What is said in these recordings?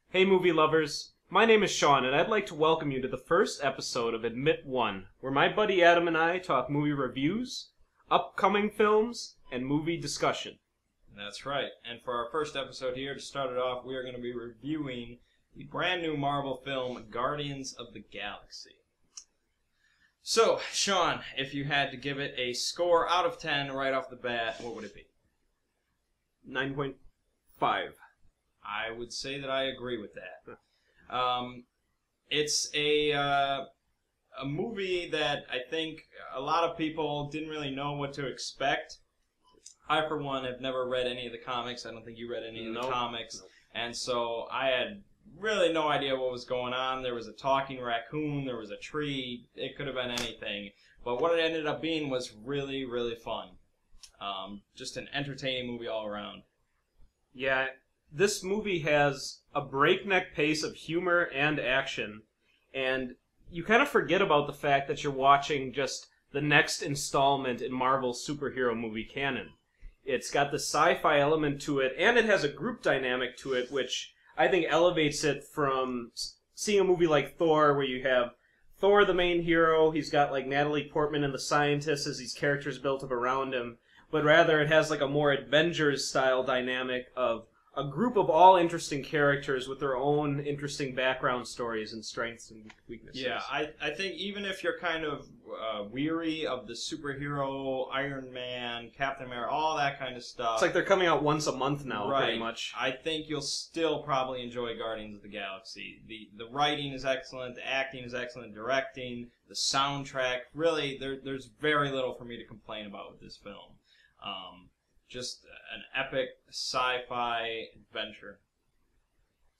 Hey movie lovers, my name is Sean and I'd like to welcome you to the first episode of Admit One, where my buddy Adam and I talk movie reviews, upcoming films, and movie discussion. That's right, and for our first episode here, to start it off, we are going to be reviewing the brand new Marvel film, Guardians of the Galaxy. So, Sean, if you had to give it a score out of 10 right off the bat, what would it be? 9.5. I would say that I agree with that. It's a movie that I think a lot of people didn't really know what to expect. I, for one, have never read any of the comics. I don't think you read any of the comics. Nope. And so I had really no idea what was going on. There was a talking raccoon. There was a tree. It could have been anything. But what it ended up being was really, really fun. Just an entertaining movie all around. Yeah, this movie has a breakneck pace of humor and action, and you kind of forget about the fact that you're watching just the next installment in Marvel's superhero movie canon. It's got the sci-fi element to it, and it has a group dynamic to it, which I think elevates it from seeing a movie like Thor, where you have Thor, the main hero. He's got like Natalie Portman and the scientists as these characters built up around him, but rather it has like a more Avengers-style dynamic of a group of all interesting characters with their own interesting background stories and strengths and weaknesses. Yeah, I think even if you're kind of weary of the superhero, Iron Man, Captain America, all that kind of stuff. It's like they're coming out once a month now, right, pretty much. I think you'll still probably enjoy Guardians of the Galaxy. The writing is excellent, the acting is excellent, directing, the soundtrack. Really, there's very little for me to complain about with this film. Just an epic sci-fi adventure.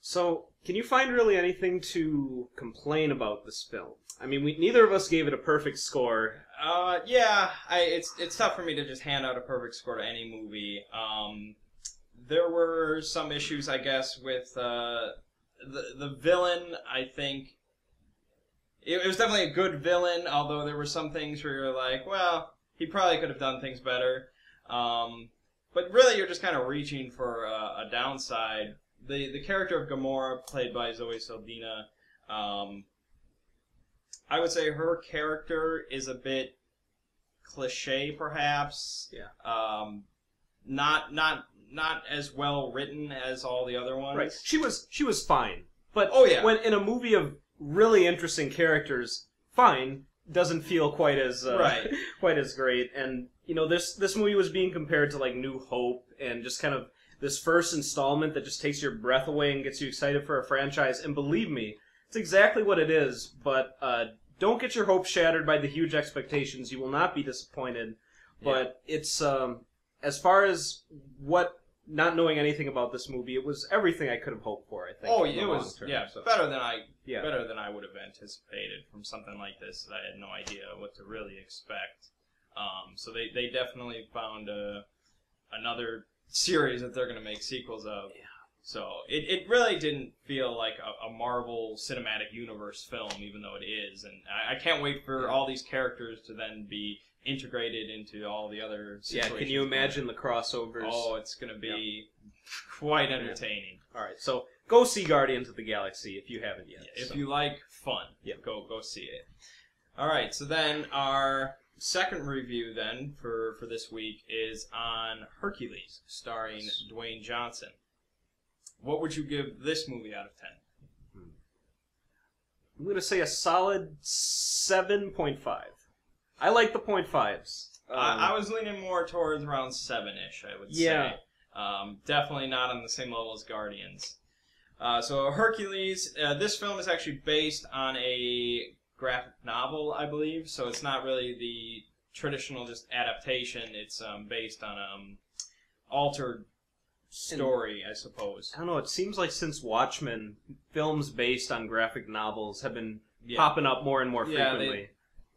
So, can you find really anything to complain about this film? I mean, neither of us gave it a perfect score. Yeah, it's tough for me to just hand out a perfect score to any movie. There were some issues, I guess, with the villain. I think it was definitely a good villain, although there were some things where you're like, well, he probably could have done things better. But really, you're just kind of reaching for a downside. The character of Gamora, played by Zoe Saldana, I would say her character is a bit cliche, perhaps. Yeah. Not as well written as all the other ones. Right. She was fine. But oh, yeah. When in a movie of really interesting characters, fine doesn't feel quite as right. quite as great. And you know, this movie was being compared to like New Hope and just kind of this first installment that just takes your breath away and gets you excited for a franchise. And believe me, it's exactly what it is. But don't get your hopes shattered by the huge expectations. You will not be disappointed. Yeah. But it's as far as not knowing anything about this movie, it was everything I could have hoped for, I think. Oh, it was better than I would have anticipated from something like this. I had no idea what to really expect. So they definitely found another series that they're going to make sequels of. Yeah. So it really didn't feel like a Marvel Cinematic Universe film, even though it is. And I can't wait for all these characters to then be integrated into all the other situations. Yeah, can you imagine the crossovers? Oh, it's going to be quite entertaining. Yeah. All right, so go see Guardians of the Galaxy if you haven't yet. Yeah, if you like fun, go see it. All right, so then our second review then for this week is on Hercules, starring Dwayne Johnson. What would you give this movie out of 10? I'm going to say a solid 7.5. I like the 0.5s. I was leaning more towards around 7-ish, I would say. Definitely not on the same level as Guardians. So Hercules, this film is actually based on a graphic novel, I believe. So it's not really the traditional just adaptation. It's based on altered story, I suppose. I don't know, it seems like since Watchmen, films based on graphic novels have been popping up more and more frequently.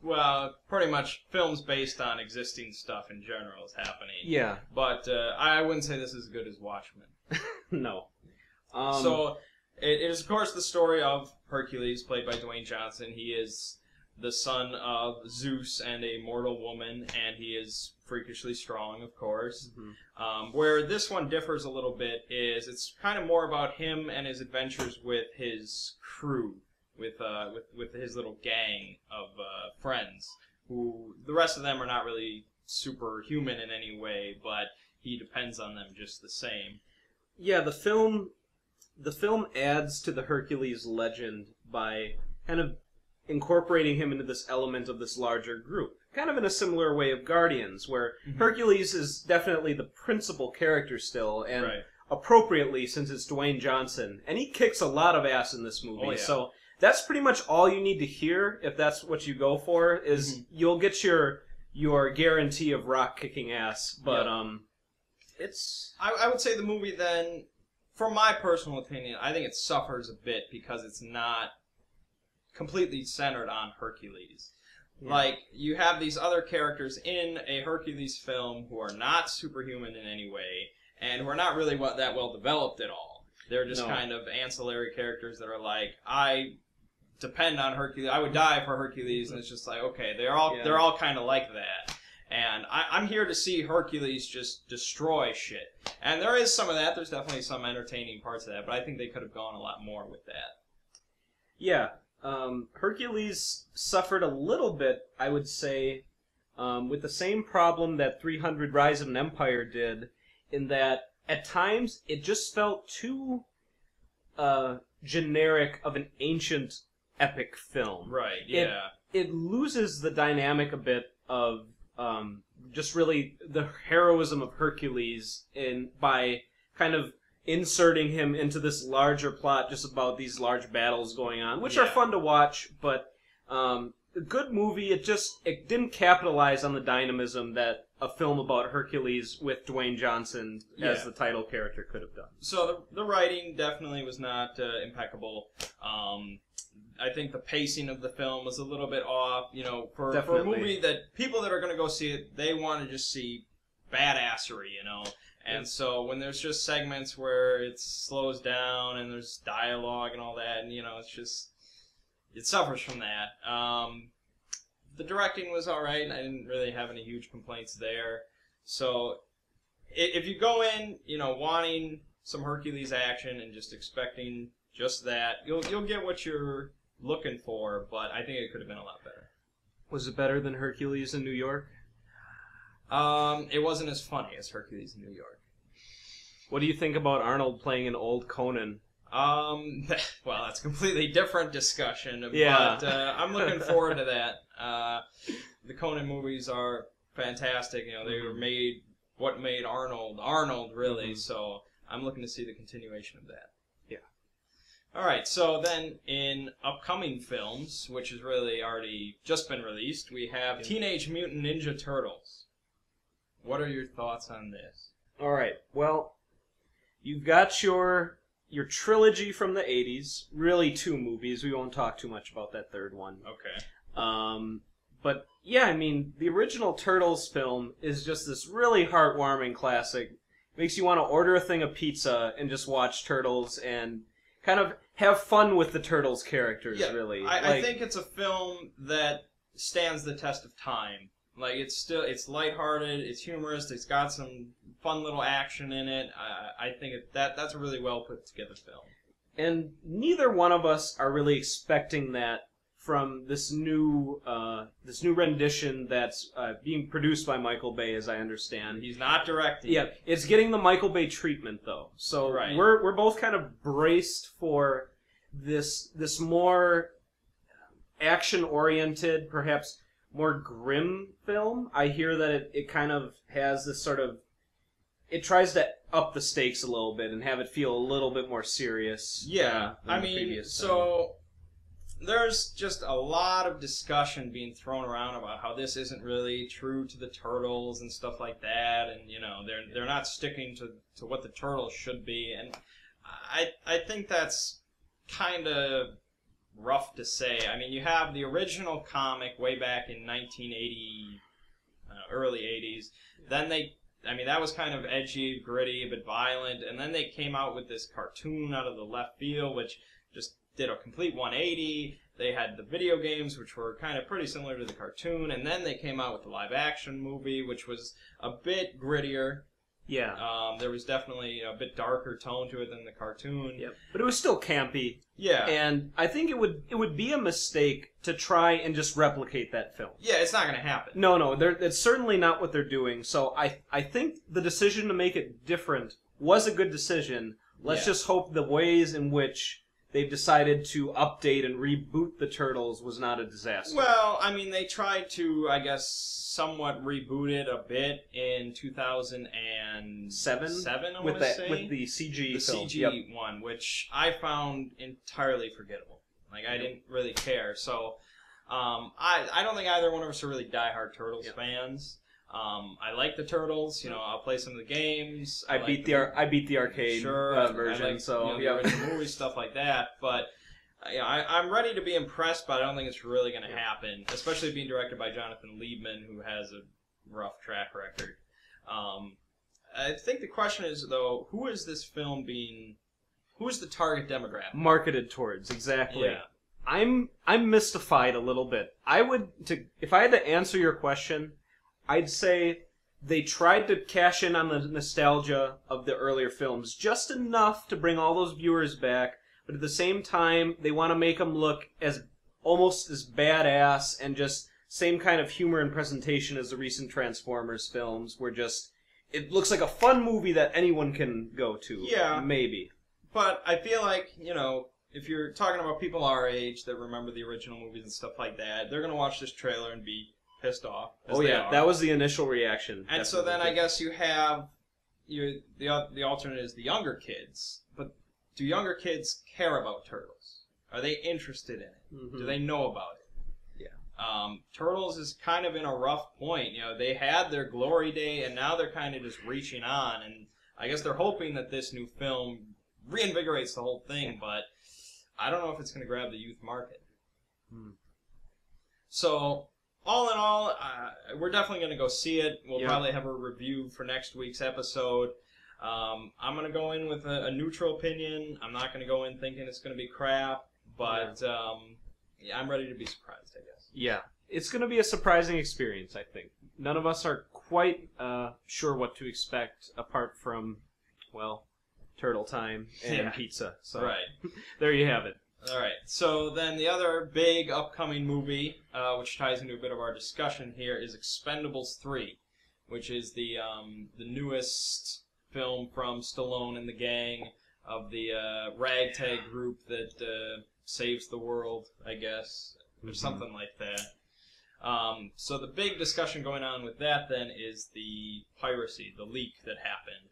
Well, pretty much films based on existing stuff in general is happening. Yeah. But I wouldn't say this is as good as Watchmen. No. So, it is, of course, the story of Hercules, played by Dwayne Johnson. He is the son of Zeus and a mortal woman, and he is freakishly strong, of course. Where this one differs a little bit is it's kind of more about him and his adventures with his crew, with his little gang of friends, who the rest of them are not really superhuman in any way, but he depends on them just the same. Yeah, the film adds to the Hercules legend by kind of incorporating him into this element of this larger group. Kind of in a similar way of Guardians, where Hercules is definitely the principal character still, and appropriately since it's Dwayne Johnson. And he kicks a lot of ass in this movie, so that's pretty much all you need to hear if that's what you go for, is you'll get your guarantee of Rock kicking ass. But it's... I would say the movie then, from my personal opinion, I think it suffers a bit because it's not completely centered on Hercules. Like, you have these other characters in a Hercules film who are not superhuman in any way, and who are not really that well developed at all. They're just kind of ancillary characters that are like, I depend on Hercules, I would die for Hercules, and it's just like, okay, they're all kind of like that. And I'm here to see Hercules just destroy shit. And there is some of that, there's definitely some entertaining parts of that, but I think they could have gone a lot more with that. Yeah. Hercules suffered a little bit, I would say, with the same problem that 300 Rise of an Empire did, in that at times it just felt too generic of an ancient epic film. Right, yeah. It loses the dynamic a bit of just really the heroism of Hercules by kind of inserting him into this larger plot just about these large battles going on, which are fun to watch, but a good movie. It didn't capitalize on the dynamism that a film about Hercules with Dwayne Johnson as the title character could have done. So the writing definitely was not impeccable. I think the pacing of the film was a little bit off. You know, for a movie that people that are going to go see it, they want to just see badassery, you know. And so when there's just segments where it slows down and there's dialogue and all that, and, you know, it's just, it suffers from that. The directing was alright. I didn't really have any huge complaints there. So if you go in, you know, wanting some Hercules action and just expecting just that, you'll get what you're looking for, but I think it could have been a lot better. Was it better than Hercules in New York? It wasn't as funny as Hercules in New York. What do you think about Arnold playing an old Conan? Well, that's a completely different discussion. Yeah. But I'm looking forward to that. The Conan movies are fantastic. You know, they were what made Arnold, really. So I'm looking to see the continuation of that. Yeah. All right. So then, in upcoming films, which has really already just been released, we have Teenage Mutant Ninja Turtles. What are your thoughts on this? All right. Well, you've got your trilogy from the 80s. Really, 2 movies. We won't talk too much about that third one. Okay. But yeah, I mean, the original Turtles film is just this really heartwarming classic. Makes you want to order a thing of pizza and just watch Turtles and kind of have fun with the Turtles characters, really. I think it's a film that stands the test of time. Like, it's lighthearted, it's humorous, it's got some fun little action in it. I think that's a really well put together film. And neither one of us are really expecting that from this new rendition that's being produced by Michael Bay, as I understand. He's not directing. Yeah, it's getting the Michael Bay treatment, though. So we're both kind of braced for this more action-oriented, perhaps more grim film. I hear that it kind of has this sort of... It tries to up the stakes a little bit and have it feel a little bit more serious. Yeah, I mean, so there's just a lot of discussion being thrown around about how this isn't really true to the Turtles and stuff like that, and, you know, they're not sticking to what the Turtles should be, and I think that's kind of rough to say. I mean, you have the original comic way back in 1980, early 80s. Then that was kind of edgy, gritty, a bit violent, and then they came out with this cartoon out of the left field, which just did a complete 180. They had the video games, which were kind of pretty similar to the cartoon, and then they came out with the live-action movie, which was a bit grittier. Yeah. There was definitely a bit darker tone to it than the cartoon. Yep. But it was still campy. Yeah. And I think it would be a mistake to try and just replicate that film. Yeah, it's not going to happen. No, it's certainly not what they're doing. So I think the decision to make it different was a good decision. Let's just hope the ways in which they've decided to update and reboot the Turtles was not a disaster. Well, I mean, they tried to, I guess, somewhat reboot it a bit in 2007, I want to say. With the CG film. The CG one, which I found entirely forgettable. Like, I didn't really care. So, I don't think either one of us are really diehard Turtles fans. I like the Turtles. You know, I'll play some of the games. I beat the arcade version. I like, so the original movies, stuff like that. But I'm ready to be impressed, but I don't think it's really going to happen. Especially being directed by Jonathan Liebman, who has a rough track record. I think the question is though, who is this film being? Who is the target demographic marketed towards? Exactly. Yeah. I'm mystified a little bit. If I had to answer your question, I'd say they tried to cash in on the nostalgia of the earlier films just enough to bring all those viewers back, but at the same time, they want to make them look almost as badass and just same kind of humor and presentation as the recent Transformers films, where it looks like a fun movie that anyone can go to. Yeah. Maybe. But I feel like, if you're talking about people our age that remember the original movies and stuff like that, they're going to watch this trailer and be pissed off. Oh yeah, that was the initial reaction. And definitely. So then I guess you have the alternate is the younger kids. But do younger kids care about Turtles? Are they interested in it? Mm-hmm. Do they know about it? Yeah. Turtles is kind of in a rough point. They had their glory day, and now they're kind of just reaching on. And I guess they're hoping that this new film reinvigorates the whole thing, but I don't know if it's going to grab the youth market. So, all in all, we're definitely going to go see it. We'll probably have a review for next week's episode. I'm going to go in with a neutral opinion. I'm not going to go in thinking it's going to be crap, but I'm ready to be surprised, I guess. Yeah, it's going to be a surprising experience, I think. None of us are quite sure what to expect apart from, turtle time and pizza. So right. There you have it. All right. So then the other big upcoming movie, which ties into a bit of our discussion here, is Expendables 3, which is the newest film from Stallone and the gang of the ragtag group that saves the world, I guess, or something like that. So the big discussion going on with that then is the piracy, the leak that happened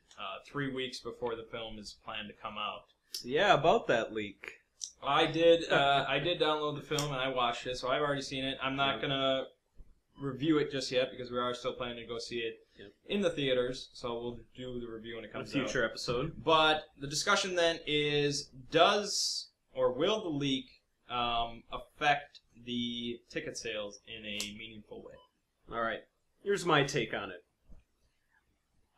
3 weeks before the film is planned to come out. Yeah, about that leak. I did download the film and I watched it, so I've already seen it. I'm not going to review it just yet because we are still planning to go see it in the theaters, so we'll do the review when it comes out. A future episode. But the discussion then is, does or will the leak affect the ticket sales in a meaningful way? All right. Here's my take on it.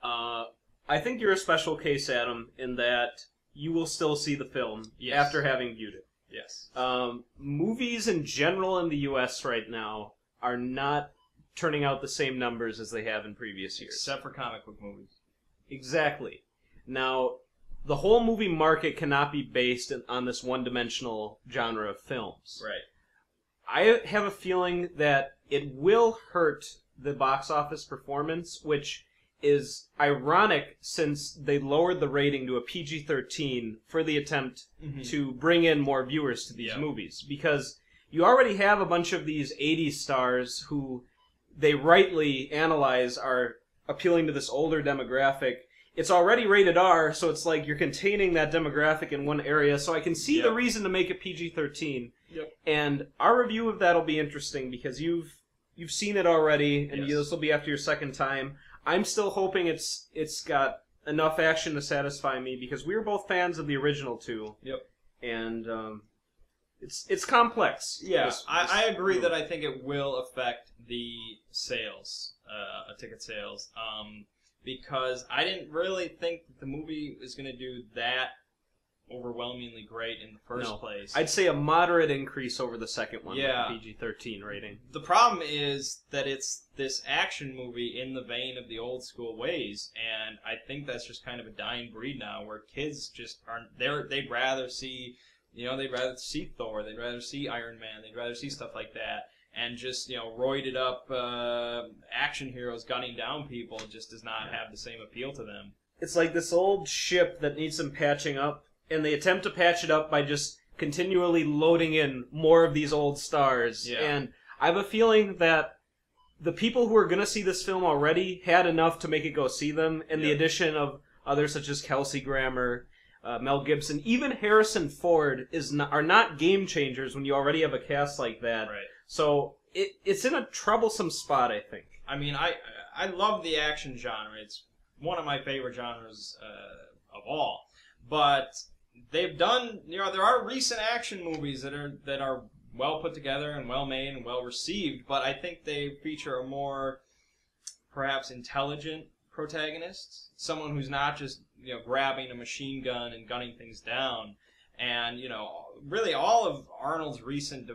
I think you're a special case, Adam, in that you will still see the film after having viewed it. Yes. Movies in general in the U.S. right now are not turning out the same numbers as they have in previous years. Except for comic book movies. Exactly. Now, the whole movie market cannot be based on this one-dimensional genre of films. Right. I have a feeling that it will hurt the box office performance, which is ironic since they lowered the rating to a PG-13 for the attempt to bring in more viewers to these movies. Because you already have a bunch of these 80s stars who they rightly analyze are appealing to this older demographic. It's already rated R, so it's like you're containing that demographic in one area, so I can see the reason to make it PG-13. Yep. And our review of that will be interesting because you've seen it already, and this will be after your second time. I'm still hoping it's got enough action to satisfy me because we were both fans of the original two. Yep. And it's complex. Yeah, I agree that I think it will affect the sales, ticket sales, because I didn't really think that the movie was going to do that overwhelmingly great in the first place. I'd say a moderate increase over the second one with Yeah. the PG-13 rating. The problem is that it's this action movie in the vein of the old school ways, and I think that's just kind of a dying breed now, where kids just aren't there. They'd rather see, they'd rather see Thor, they'd rather see Iron Man, they'd rather see stuff like that, and just roided up action heroes gunning down people just does not have the same appeal to them. It's like this old ship that needs some patching up, and they attempt to patch it up by just continually loading in more of these old stars. Yeah. And I have a feeling that the people who are going to see this film already had enough to make it go see them, and the addition of others such as Kelsey Grammer, Mel Gibson, even Harrison Ford are not game changers when you already have a cast like that. Right. So it's in a troublesome spot, I think. I mean, I love the action genre. It's one of my favorite genres of all. But they've done, there are recent action movies that are well put together and well made and well received, but I think they feature a more perhaps intelligent protagonist, someone who's not just grabbing a machine gun and gunning things down. And really all of Arnold's recent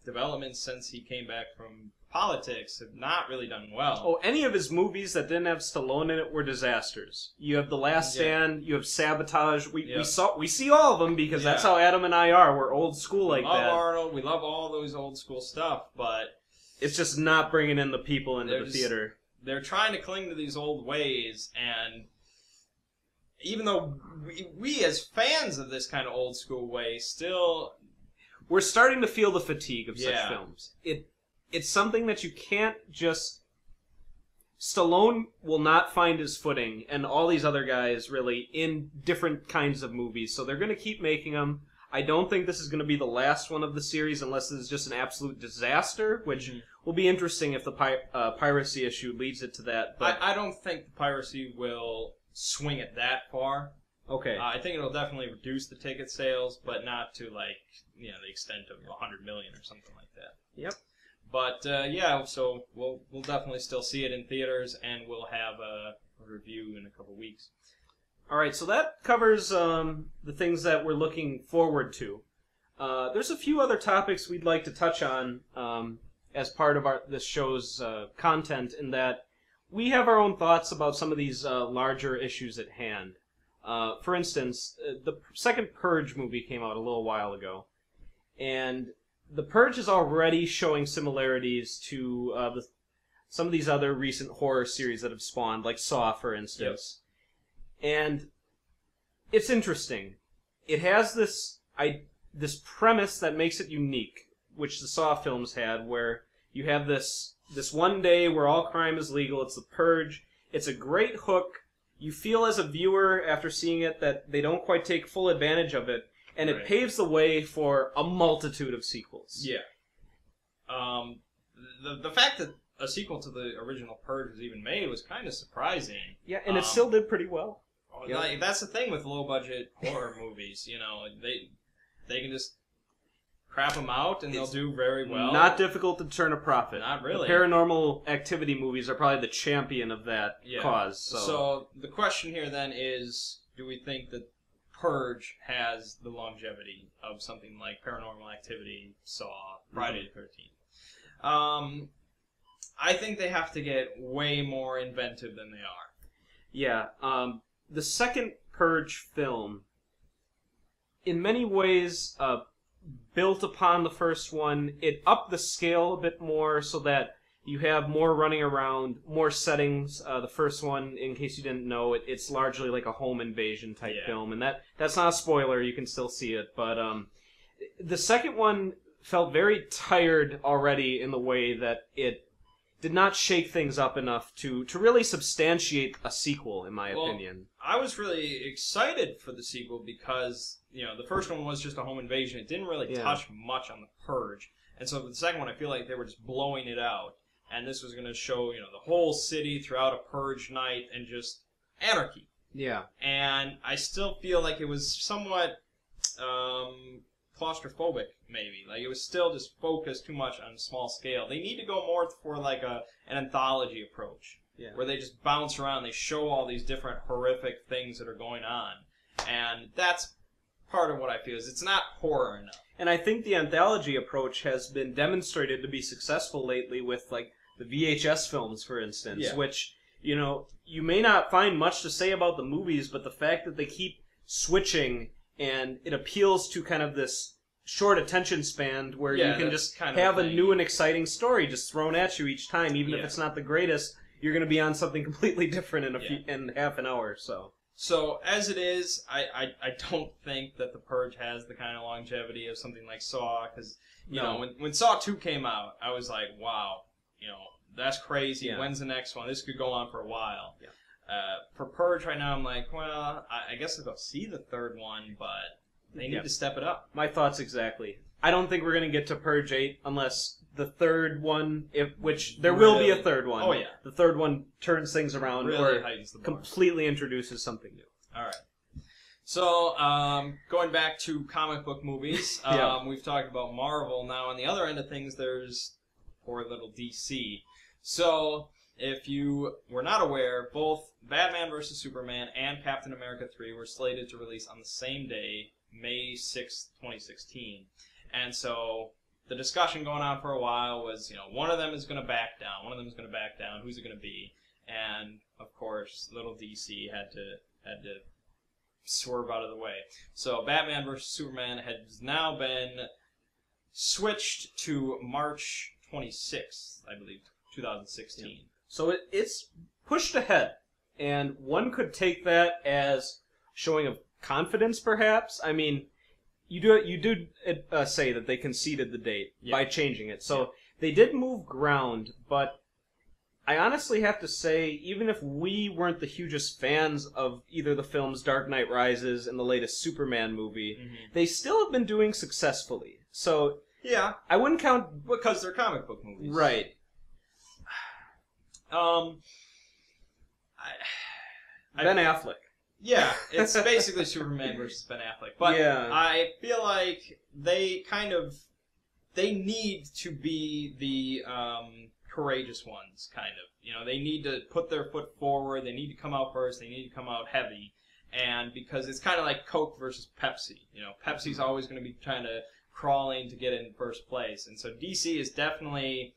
developments since he came back from politics have not really done well. Oh, any of his movies that didn't have Stallone in it were disasters. You have The Last Stand, you have Sabotage. We see all of them because that's how Adam and I are. We're old school like that. We love Arnold. We love all those old school stuff, but it's just not bringing in the people into the theater. They're trying to cling to these old ways, and even though we as fans of this kind of old school way still... We're starting to feel the fatigue of such films. It's something that you can't just... Stallone will not find his footing, and all these other guys, really, in different kinds of movies. So they're going to keep making them. I don't think this is going to be the last one of the series, unless this is just an absolute disaster, which will be interesting if the piracy issue leads it to that. But I don't think the piracy will swing it that far. Okay. I think it'll definitely reduce the ticket sales, but not to, the extent of 100 million or something like that. Yep. But, so we'll definitely still see it in theaters, and we'll have a review in a couple weeks. All right, so that covers the things that we're looking forward to. There's a few other topics we'd like to touch on as part of this show's content, in that we have our own thoughts about some of these larger issues at hand. For instance, the second Purge movie came out a little while ago, and The Purge is already showing similarities to some of these other recent horror series that have spawned, like Saw, for instance. Yep. And it's interesting. It has this premise that makes it unique, which the Saw films had, where you have this one day where all crime is legal. It's the Purge. It's a great hook. You feel as a viewer after seeing it that they don't quite take full advantage of it. And it paves the way for a multitude of sequels. Yeah. The fact that a sequel to the original Purge was even made was kind of surprising. Yeah, and it still did pretty well. That's the thing with low-budget horror movies. They can just crap them out and they'll do very well. Not difficult to turn a profit. Not really. The Paranormal Activity movies are probably the champion of that cause. So the question here then is, do we think that Purge has the longevity of something like Paranormal Activity, Saw, Friday the 13th? I think they have to get way more inventive than they are. Yeah. The second Purge film, in many ways, built upon the first one. It upped the scale a bit more so that you have more running around, more settings. The first one, in case you didn't know, it's largely like a home invasion type film, and that's not a spoiler. You can still see it, but the second one felt very tired already in the way that it did not shake things up enough to really substantiate a sequel, in my opinion. I was really excited for the sequel because the first one was just a home invasion. It didn't really touch much on the Purge, and so for the second one, I feel like they were just blowing it out. And this was going to show, the whole city throughout a Purge night and just anarchy. Yeah. And I still feel like it was somewhat claustrophobic, maybe. Like, it was still just focused too much on a small scale. They need to go more for, like, an anthology approach. Yeah. Where they just bounce around, they show all these different horrific things that are going on. And that's part of what I feel is it's not horror enough. And I think the anthology approach has been demonstrated to be successful lately with, like, the VHS films, for instance, which, you know, you may not find much to say about the movies, but the fact that they keep switching and it appeals to kind of this short attention span where you can just have a new and exciting story just thrown at you each time, even if it's not the greatest, you're going to be on something completely different in half an hour, so... So, as it is, I don't think that The Purge has the kind of longevity of something like Saw, because, you know, when Saw 2 came out, I was like, wow, you know, that's crazy. When's the next one? This could go on for a while. For Purge right now, I'm like, well, I guess I'll go see the third one, but they need to step it up. My thoughts exactly. I don't think we're going to get to Purge 8 unless the third one, which there will be a third one. Oh, yeah. The third one turns things around or completely introduces something new. All right. So, going back to comic book movies, we've talked about Marvel. Now, on the other end of things, there's poor little DC. So, if you were not aware, both Batman vs. Superman and Captain America 3 were slated to release on the same day, May 6th, 2016. And so, the discussion going on for a while was, you know, one of them is going to back down. One of them is going to back down. Who's it going to be? And, of course, little DC had to swerve out of the way. So Batman vs. Superman has now been switched to March 26th, I believe, 2016. Yeah. So it's pushed ahead, and one could take that as showing of confidence, perhaps. I mean, you do say that they conceded the date by changing it. So they did move ground, but I honestly have to say, even if we weren't the hugest fans of either the films Dark Knight Rises and the latest Superman movie, they still have been doing successfully. So I wouldn't count because they're comic book movies, right? Ben Affleck. Yeah, it's basically Superman versus Ben Affleck, but I feel like they need to be the courageous ones, kind of. You know, they need to put their foot forward, they need to come out first, they need to come out heavy, and because it's kind of like Coke versus Pepsi. You know, Pepsi's always going to be trying to crawling to get in first place, and so DC is definitely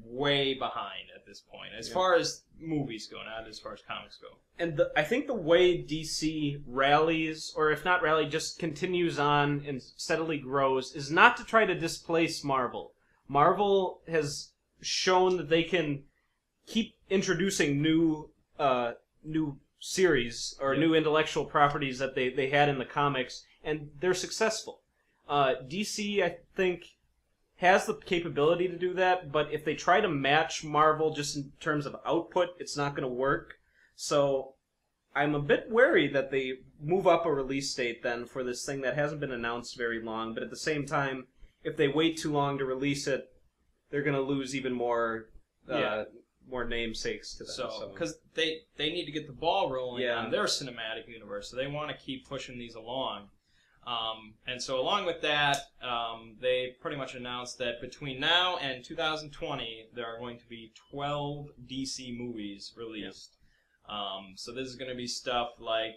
way behind at this point, as far as movies go, not as far as comics go. And I think the way DC rallies, or if not rally, just continues on and steadily grows, is not to try to displace Marvel. Marvel has shown that they can keep introducing new series or new intellectual properties that they had in the comics, and they're successful. DC, I think, has the capability to do that, but if they try to match Marvel just in terms of output, it's not going to work. So I'm a bit wary that they move up a release date then for this thing that hasn't been announced very long, but at the same time, if they wait too long to release it, they're going to lose even more more namesakes to them. So, because they need to get the ball rolling on their cinematic universe, so they want to keep pushing these along. And so along with that, they pretty much announced that between now and 2020, there are going to be 12 DC movies released. So this is going to be stuff like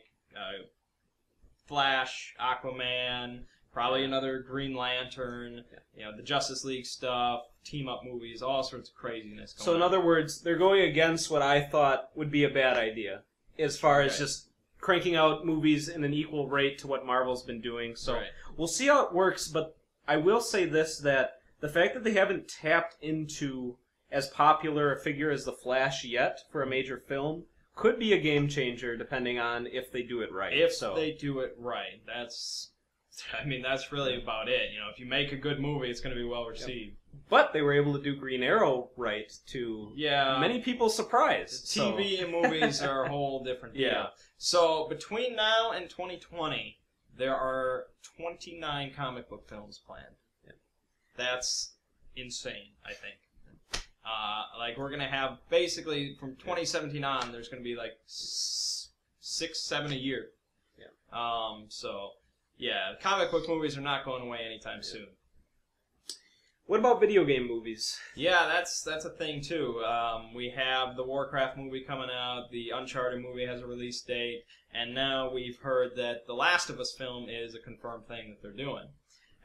Flash, Aquaman, probably another Green Lantern, you know, the Justice League stuff, team-up movies, all sorts of craziness going on. So in other words, they're going against what I thought would be a bad idea, as far as just cranking out movies in an equal rate to what Marvel's been doing. So we'll see how it works, but I will say this, that the fact that they haven't tapped into as popular a figure as the Flash yet for a major film could be a game changer, depending on if they do it right. If they do it right, that's really about it. You know, if you make a good movie, it's going to be well received. But they were able to do Green Arrow right to many people's surprise. TV and movies are a whole different deal. So between now and 2020, there are 29 comic book films planned. That's insane, I think. Like, we're going to have, basically, from 2017 on, there's going to be like 6, 7 a year. So, comic book movies are not going away anytime soon. What about video game movies? Yeah, that's a thing too. We have the Warcraft movie coming out. The Uncharted movie has a release date, and now we've heard that the Last of Us film is a confirmed thing that they're doing.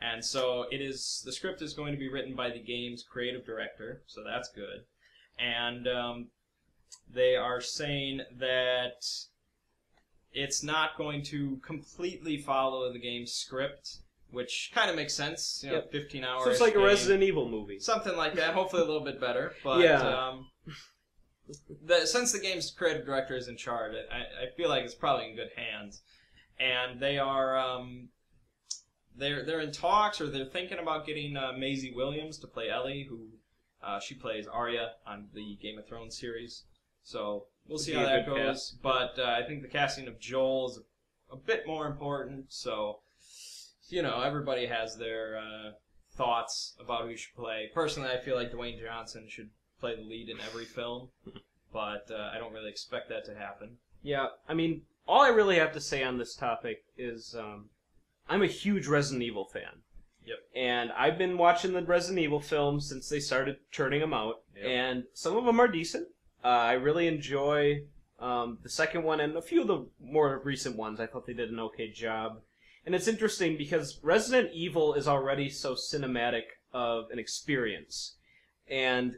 And so the script is going to be written by the game's creative director, so that's good. And they are saying that it's not going to completely follow the game's script, which kind of makes sense. 15 hours. So it's like a Resident Evil movie. Something like that. Hopefully a little bit better. But since the game's creative director is in charge, I feel like it's probably in good hands. And they are they're in talks, or they're thinking about getting Maisie Williams to play Ellie, who she plays Arya on the Game of Thrones series. So we'll see how that goes. But I think the casting of Joel is a bit more important. So everybody has their thoughts about who you should play. Personally, I feel like Dwayne Johnson should play the lead in every film, but I don't really expect that to happen. Yeah, I mean, all I really have to say on this topic is I'm a huge Resident Evil fan. Yep. And I've been watching the Resident Evil films since they started churning them out, and some of them are decent. I really enjoy the second one and a few of the more recent ones. I thought they did an okay job. And it's interesting because Resident Evil is already so cinematic of an experience. And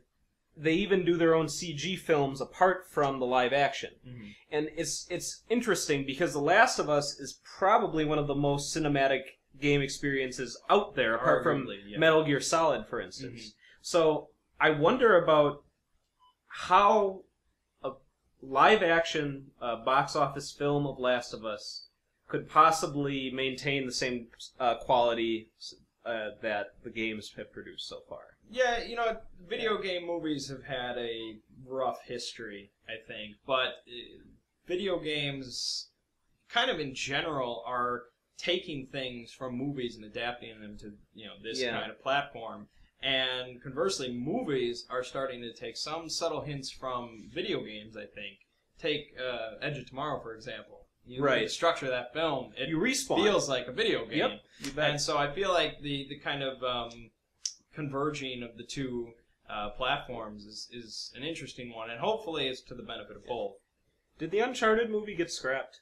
they even do their own CG films apart from the live action. Mm-hmm. And it's interesting because The Last of Us is probably one of the most cinematic game experiences out there, apart from Metal Gear Solid, for instance. Mm-hmm. So I wonder about how a live action box office film of Last of Us could possibly maintain the same quality that the games have produced so far. Yeah, video game movies have had a rough history, I think, but video games, kind of in general, are taking things from movies and adapting them to this kind of platform. And conversely, movies are starting to take some subtle hints from video games, I think. Take Edge of Tomorrow, for example. You structure that film, it feels like a video game. Yep, you bet. And so I feel like the kind of converging of the two platforms is an interesting one, and hopefully it's to the benefit of both. Did the Uncharted movie get scrapped?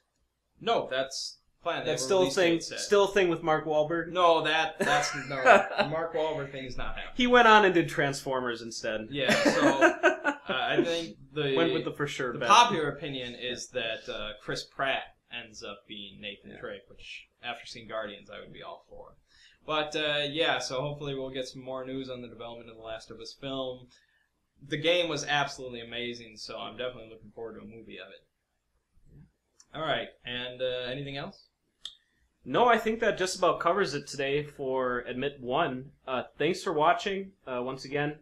No, that's planned. That's still a thing. Still a thing with Mark Wahlberg. No, that's no. The Mark Wahlberg thing is not happening. He went on and did Transformers instead. Yeah, so I think went with the for sure. The popular opinion is that Chris Pratt ends up being Nathan Drake, which after seeing Guardians, I would be all for. But so hopefully we'll get some more news on the development of The Last of Us film. The game was absolutely amazing, so I'm definitely looking forward to a movie of it. All right, and anything else? No, I think that just about covers it today for Admit 1. Thanks for watching. Once again,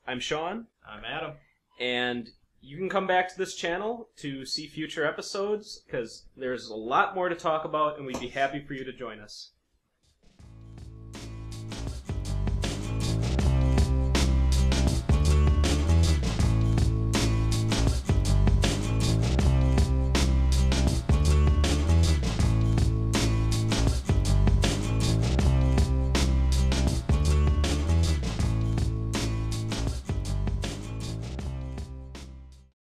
I'm Sean. I'm Adam. And you can come back to this channel to see future episodes, because there's a lot more to talk about, and we'd be happy for you to join us.